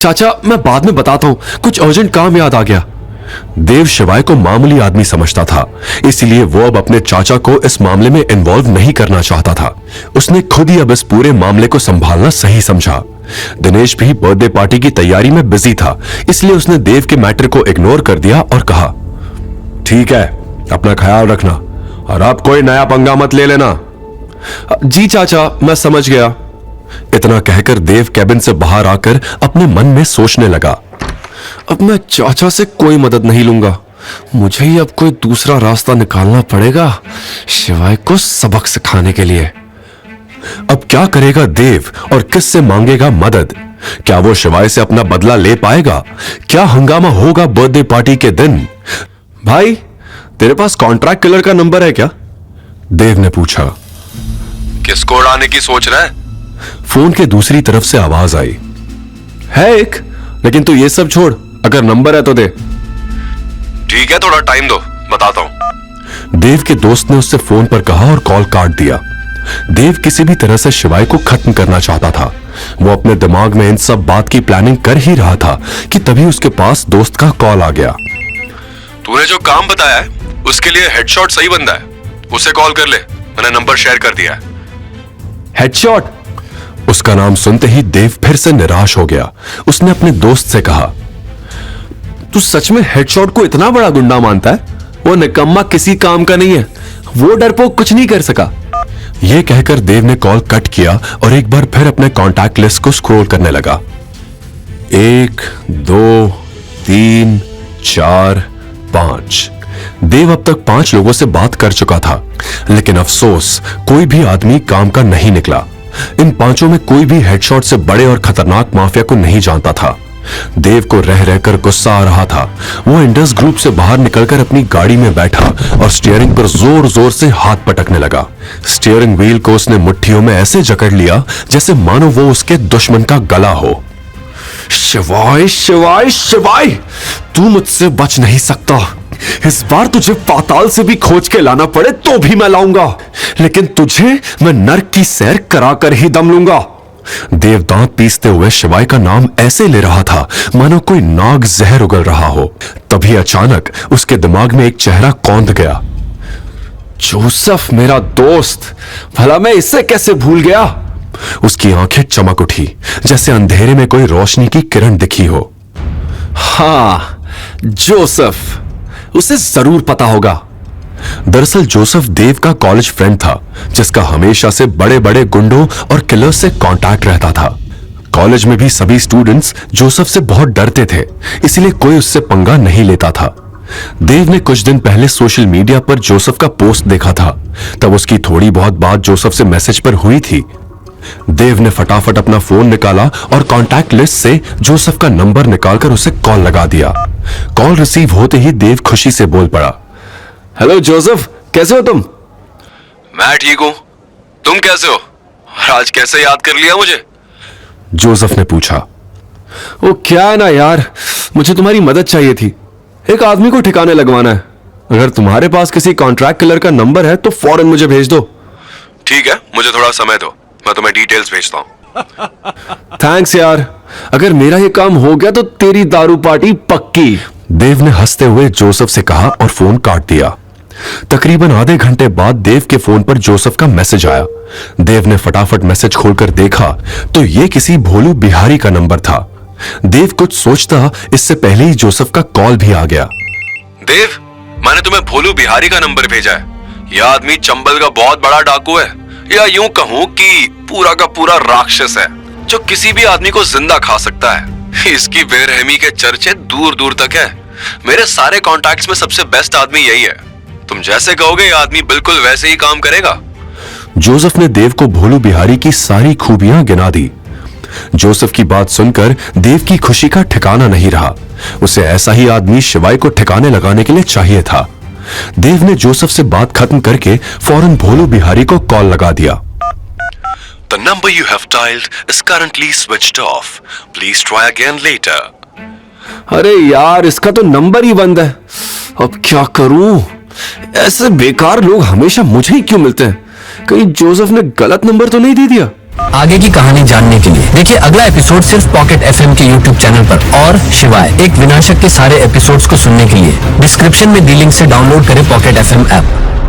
चाचा मैं बाद में बताता हूं, कुछ अर्जेंट काम याद आ गया। देव शिवाय को मामूली आदमी समझता था, इसलिए वो अब अपने चाचा को इस मामले में इन्वॉल्व नहीं करना चाहता था। उसने खुद ही अब इस पूरे मामले को संभालना सही समझा। दिनेश भी बर्थडे पार्टी की तैयारी में बिजी था, इसलिए उसने देव के मैटर को इग्नोर कर दिया और कहा, ठीक है, अपना ख्याल रखना और अब कोई नया पंगा मत ले लेना। जी चाचा, मैं समझ गया। इतना कहकर देव कैबिन से बाहर आकर अपने मन में सोचने लगा, अब मैं चाचा से कोई मदद नहीं लूंगा, मुझे ही अब कोई दूसरा रास्ता निकालना पड़ेगा शिवाय को सबक सिखाने के लिए। अब क्या करेगा देव और किससे मांगेगा मदद? क्या वो शिवाय से अपना बदला ले पाएगा? क्या हंगामा होगा बर्थडे पार्टी के दिन? भाई, तेरे पास कॉन्ट्रैक्ट किलर का नंबर है क्या? देव ने पूछा। किसको उड़ाने की सोच रहा है? फोन के दूसरी तरफ से आवाज आई, है एक, लेकिन तू ये सब छोड़, अगर नंबर है तो दे। ठीक है, थोड़ा टाइम दो, बताता हूं। देव के दोस्त ने उससे फोन पर कहा और कॉल काट दिया। देव किसी भी तरह से शिवाय को खत्म करना चाहता था। वो अपने दिमाग में इन सब बात की प्लानिंग कर ही रहा था कि तभी उसके पास दोस्त का कॉल आ गया। तूने जो काम बताया है उसके लिए हेडशॉट सही बंदा है, उसे कॉल कर ले, मैंने नंबर शेयर कर दिया है। हेडशॉट? उसका नाम सुनते ही देव फिर से निराश हो गया। उसने अपने दोस्त से कहा, तू सच में हेडशॉट को इतना बड़ा गुंडा मानता है? वो निकम्मा किसी काम का नहीं है, वो डरपोक कुछ नहीं कर सका। यह कहकर देव ने कॉल कट किया और एक बार फिर अपने कॉन्टैक्ट लिस्ट को स्क्रॉल करने लगा। 1 2 3 4 5। देव अब तक 5 लोगों से बात कर चुका था, लेकिन अफसोस कोई भी आदमी काम का नहीं निकला। इन 5 में कोई भी हेडशॉट से बड़े और खतरनाक माफिया को नहीं जानता था। देव को रह रहकर गुस्सा आ रहा था। वो इंडस ग्रुप से बाहर निकलकर अपनी गाड़ी में बैठा और स्टीयरिंग पर जोर जोर से हाथ पटकने लगा। स्टीयरिंग व्हील को उसने मुट्ठियों में ऐसे जकड़ लिया जैसे मानो वो उसके दुश्मन का गला हो। शिवाय शिवाय शिवाय, तू मुझसे बच नहीं सकता। इस बार तुझे पाताल से भी खोज के लाना पड़े तो भी मैं लाऊंगा, लेकिन तुझे मैं नर्क की सैर करा कर ही दम लूंगा। देव दांत पीसते हुए शिवाय का नाम ऐसे ले रहा था मानो कोई नाग जहर उगल रहा हो। तभी अचानक उसके दिमाग में एक चेहरा कौंध गया। जोसेफ, मेरा दोस्त, भला मैं इसे कैसे भूल गया? उसकी आंखें चमक उठी जैसे अंधेरे में कोई रोशनी की किरण दिखी हो। हाँ, जोसेफ, उसे जरूर पता होगा। दरअसल जोसेफ देव का कॉलेज फ्रेंड था, जिसका हमेशा से बड़े बड़े गुंडों और किलर्स से कांटेक्ट रहता था। कॉलेज में भी सभी स्टूडेंट्स जोसेफ से बहुत डरते थे, इसलिए कोई उससे पंगा नहीं लेता था। देव ने कुछ दिन पहले सोशल मीडिया पर जोसेफ का पोस्ट देखा था, तब उसकी थोड़ी बहुत बात जोसेफ से मैसेज पर हुई थी। देव ने फटाफट अपना फोन निकाला और कॉन्टैक्ट लिस्ट से जोसेफ का नंबर निकालकर उसे कॉल लगा दिया। कॉल रिसीव होते ही देव खुशी से बोल पड़ा, हेलो जोसेफ, कैसे हो तुम? मैं ठीक हूं, तुम कैसे हो? और आज कैसे याद कर लिया मुझे? जोसेफ ने पूछा। वो क्या है ना यार, मुझे तुम्हारी मदद चाहिए थी। एक आदमी को ठिकाने लगवाना है। अगर तुम्हारे पास किसी कॉन्ट्रैक्ट किलर का नंबर है तो फौरन मुझे भेज दो। ठीक है, मुझे थोड़ा समय दो, मैं तुम्हें डिटेल्स भेजता हूं। थैंक्स यार, अगर मेरा ये काम हो गया तो तेरी दारू पार्टी पक्की। देव ने हंसते हुए जोसेफ से कहा और फोन काट दिया। तकरीबन आधे घंटे बाद देव के फोन पर जोसेफ का मैसेज आया। देव ने फटाफट मैसेज खोलकर देखा तो यह किसी भोलू बिहारी का नंबर था। देव कुछ सोचता इससे पहले ही जोसेफ का कॉल भी आ गया। देव, मैंने तुम्हें भोलू बिहारी का नंबर भेजा है। यह आदमी चंबल का बहुत बड़ा डाकू है, या यूं कहूं कि पूरा का पूरा राक्षस है, जो किसी भी आदमी को जिंदा खा सकता है। इसकी बेरहमी के चर्चे दूर दूर तक है। मेरे सारे कॉन्टैक्ट्स में सबसे बेस्ट आदमी यही है। तुम जैसे कहोगे यह आदमी बिल्कुल वैसे ही काम करेगा। जोसेफ ने देव को भोलू बिहारी की सारी खूबियां गिना दी। जोसेफ की बात सुनकर देव की खुशी का ठिकाना नहीं रहा। उसे ऐसा ही आदमी शिवाय को ठिकाने लगाने के लिए चाहिए था। देव ने जोसेफ से बात खत्म करके फौरन भोलू बिहारी को कॉल लगा दिया। The number you have dialed is currently switched off. Please try again later. अरे यार, इसका तो नंबर ही बंद है। अब क्या करूं? ऐसे बेकार लोग हमेशा मुझे ही क्यों मिलते हैं? कहीं जोसेफ ने गलत नंबर तो नहीं दे दिया? आगे की कहानी जानने के लिए देखिए अगला एपिसोड सिर्फ पॉकेट FM के YouTube चैनल पर। और शिवाय एक विनाशक के सारे एपिसोड्स को सुनने के लिए डिस्क्रिप्शन में दी लिंक से डाउनलोड करें पॉकेट FM ऐप।